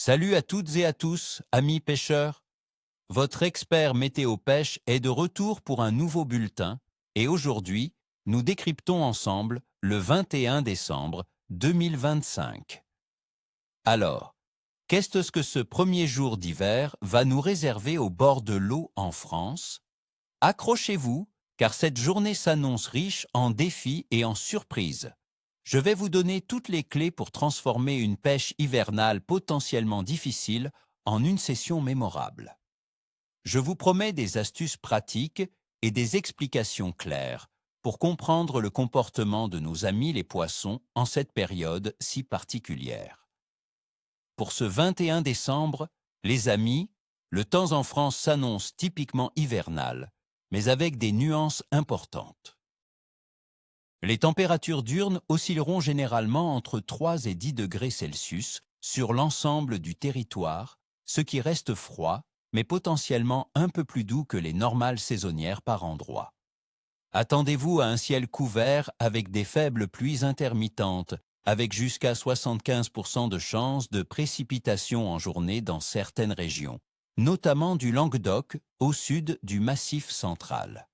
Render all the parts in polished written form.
Salut à toutes et à tous, amis pêcheurs. Votre expert météo pêche est de retour pour un nouveau bulletin et aujourd'hui, nous décryptons ensemble le 21 décembre 2025. Alors, qu'est-ce que ce premier jour d'hiver va nous réserver au bord de l'eau en France? Accrochez-vous, car cette journée s'annonce riche en défis et en surprises. Je vais vous donner toutes les clés pour transformer une pêche hivernale potentiellement difficile en une session mémorable. Je vous promets des astuces pratiques et des explications claires pour comprendre le comportement de nos amis les poissons en cette période si particulière. Pour ce 21 décembre, les amis, le temps en France s'annonce typiquement hivernal, mais avec des nuances importantes. Les températures diurnes oscilleront généralement entre 3 et 10 degrés Celsius sur l'ensemble du territoire, ce qui reste froid, mais potentiellement un peu plus doux que les normales saisonnières par endroits. Attendez-vous à un ciel couvert avec des faibles pluies intermittentes, avec jusqu'à 75% de chances de précipitations en journée dans certaines régions, notamment du Languedoc au sud du Massif central.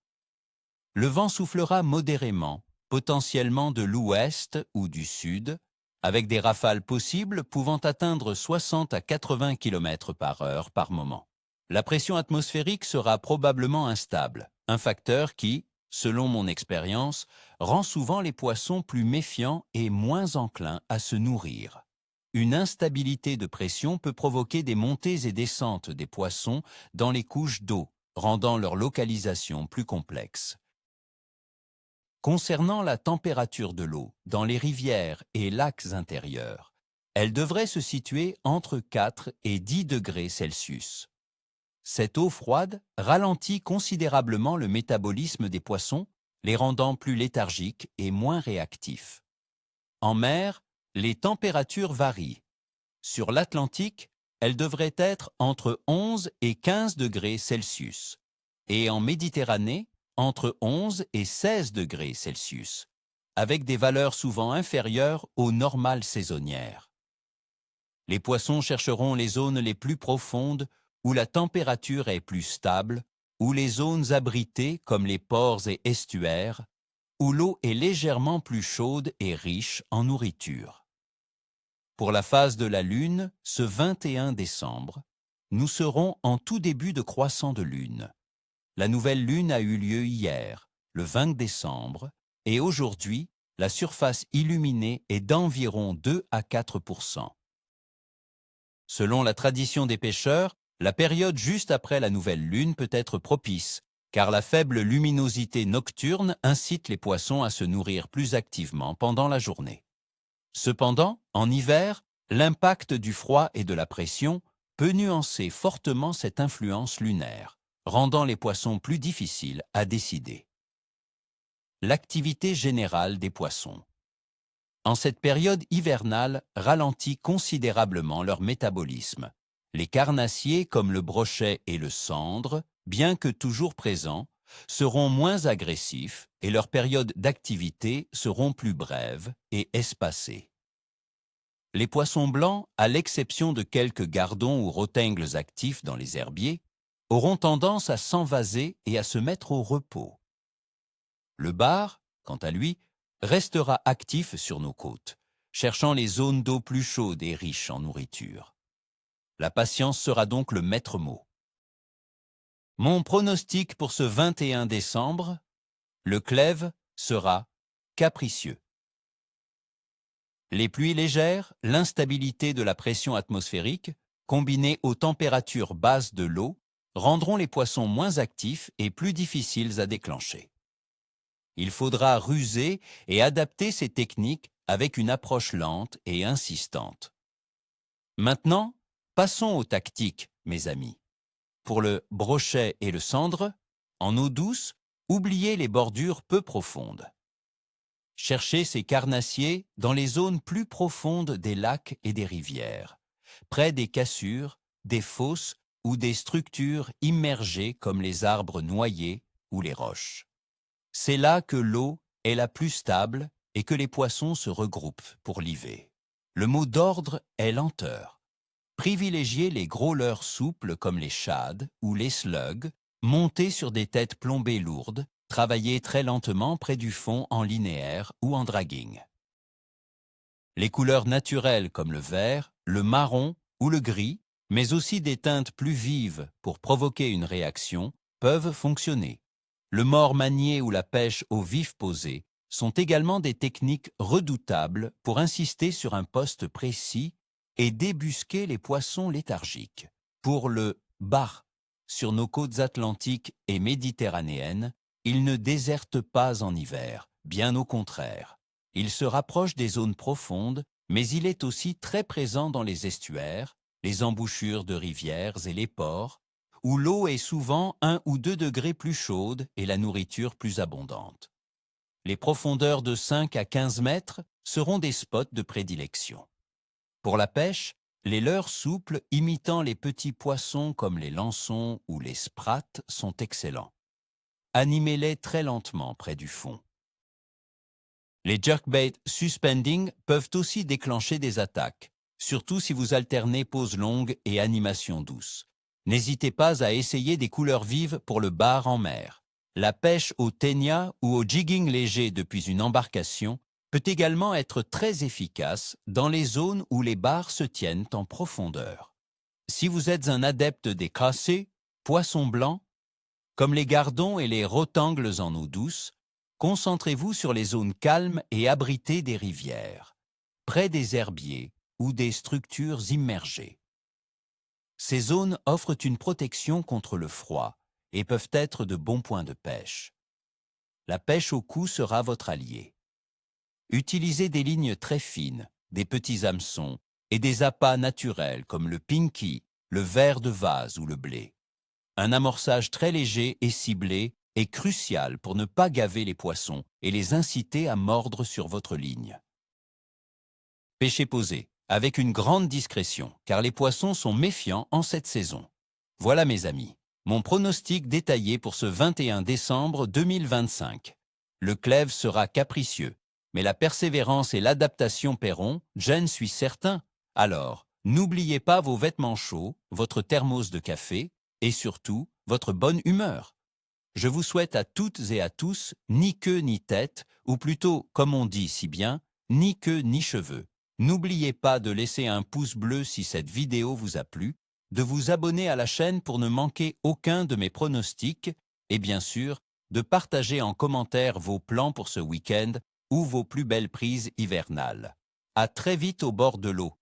Le vent soufflera modérément, potentiellement de l'ouest ou du sud, avec des rafales possibles pouvant atteindre 60 à 80 km/h par moment. La pression atmosphérique sera probablement instable, un facteur qui, selon mon expérience, rend souvent les poissons plus méfiants et moins enclins à se nourrir. Une instabilité de pression peut provoquer des montées et descentes des poissons dans les couches d'eau, rendant leur localisation plus complexe. Concernant la température de l'eau dans les rivières et lacs intérieurs, elle devrait se situer entre 4 et 10 degrés Celsius. Cette eau froide ralentit considérablement le métabolisme des poissons, les rendant plus léthargiques et moins réactifs. En mer, les températures varient. Sur l'Atlantique, elles devraient être entre 11 et 15 degrés Celsius. Et en Méditerranée, entre 11 et 16 degrés Celsius, avec des valeurs souvent inférieures aux normales saisonnières. Les poissons chercheront les zones les plus profondes où la température est plus stable, ou les zones abritées comme les ports et estuaires, où l'eau est légèrement plus chaude et riche en nourriture. Pour la phase de la Lune, ce 21 décembre, nous serons en tout début de croissant de Lune. La nouvelle Lune a eu lieu hier, le 20 décembre, et aujourd'hui, la surface illuminée est d'environ 2 à 4%. Selon la tradition des pêcheurs, la période juste après la nouvelle Lune peut être propice, car la faible luminosité nocturne incite les poissons à se nourrir plus activement pendant la journée. Cependant, en hiver, l'impact du froid et de la pression peut nuancer fortement cette influence lunaire, rendant les poissons plus difficiles à décider. L'activité générale des poissons. En cette période hivernale ralentit considérablement leur métabolisme. Les carnassiers comme le brochet et le sandre, bien que toujours présents, seront moins agressifs et leurs périodes d'activité seront plus brèves et espacées. Les poissons blancs, à l'exception de quelques gardons ou rotengles actifs dans les herbiers, auront tendance à s'envaser et à se mettre au repos. Le bar, quant à lui, restera actif sur nos côtes, cherchant les zones d'eau plus chaudes et riches en nourriture. La patience sera donc le maître mot. Mon pronostic pour ce 21 décembre, le clève sera capricieux. Les pluies légères, l'instabilité de la pression atmosphérique, combinées aux températures basses de l'eau, rendront les poissons moins actifs et plus difficiles à déclencher. Il faudra ruser et adapter ces techniques avec une approche lente et insistante. Maintenant, passons aux tactiques, mes amis. Pour le brochet et le sandre, en eau douce, oubliez les bordures peu profondes. Cherchez ces carnassiers dans les zones plus profondes des lacs et des rivières, près des cassures, des fosses ou des structures immergées comme les arbres noyés ou les roches. C'est là que l'eau est la plus stable et que les poissons se regroupent pour liver. Le mot d'ordre est lenteur. Privilégiez les gros leurres souples comme les shad ou les slugs, montés sur des têtes plombées lourdes, travaillez très lentement près du fond en linéaire ou en dragging. Les couleurs naturelles comme le vert, le marron ou le gris, mais aussi des teintes plus vives pour provoquer une réaction, peuvent fonctionner. Le mors manié ou la pêche au vif posé sont également des techniques redoutables pour insister sur un poste précis et débusquer les poissons léthargiques. Pour le bar, sur nos côtes atlantiques et méditerranéennes, il ne déserte pas en hiver, bien au contraire. Il se rapproche des zones profondes, mais il est aussi très présent dans les estuaires, les embouchures de rivières et les ports, où l'eau est souvent 1 ou 2 degrés plus chaude et la nourriture plus abondante. Les profondeurs de 5 à 15 mètres seront des spots de prédilection. Pour la pêche, les leurres souples imitant les petits poissons comme les lançons ou les sprats sont excellents. Animez-les très lentement près du fond. Les jerkbait suspending peuvent aussi déclencher des attaques, surtout si vous alternez pause longue et animation douce. N'hésitez pas à essayer des couleurs vives pour le bar en mer. La pêche au ténia ou au jigging léger depuis une embarcation peut également être très efficace dans les zones où les bars se tiennent en profondeur. Si vous êtes un adepte des cassés, poissons blancs, comme les gardons et les rotangles en eau douce, concentrez-vous sur les zones calmes et abritées des rivières, près des herbiers ou des structures immergées. Ces zones offrent une protection contre le froid et peuvent être de bons points de pêche. La pêche au cou sera votre allié. Utilisez des lignes très fines, des petits hameçons et des appâts naturels comme le pinky, le ver de vase ou le blé. Un amorçage très léger et ciblé est crucial pour ne pas gaver les poissons et les inciter à mordre sur votre ligne. Pêcher posé, avec une grande discrétion, car les poissons sont méfiants en cette saison. Voilà mes amis, mon pronostic détaillé pour ce 21 décembre 2025. Le clève sera capricieux, mais la persévérance et l'adaptation paieront, j'en suis certain. Alors, n'oubliez pas vos vêtements chauds, votre thermos de café et surtout votre bonne humeur. Je vous souhaite à toutes et à tous ni queue ni tête, ou plutôt, comme on dit si bien, ni queue ni cheveux. N'oubliez pas de laisser un pouce bleu si cette vidéo vous a plu, de vous abonner à la chaîne pour ne manquer aucun de mes pronostics et bien sûr, de partager en commentaire vos plans pour ce week-end ou vos plus belles prises hivernales. À très vite au bord de l'eau.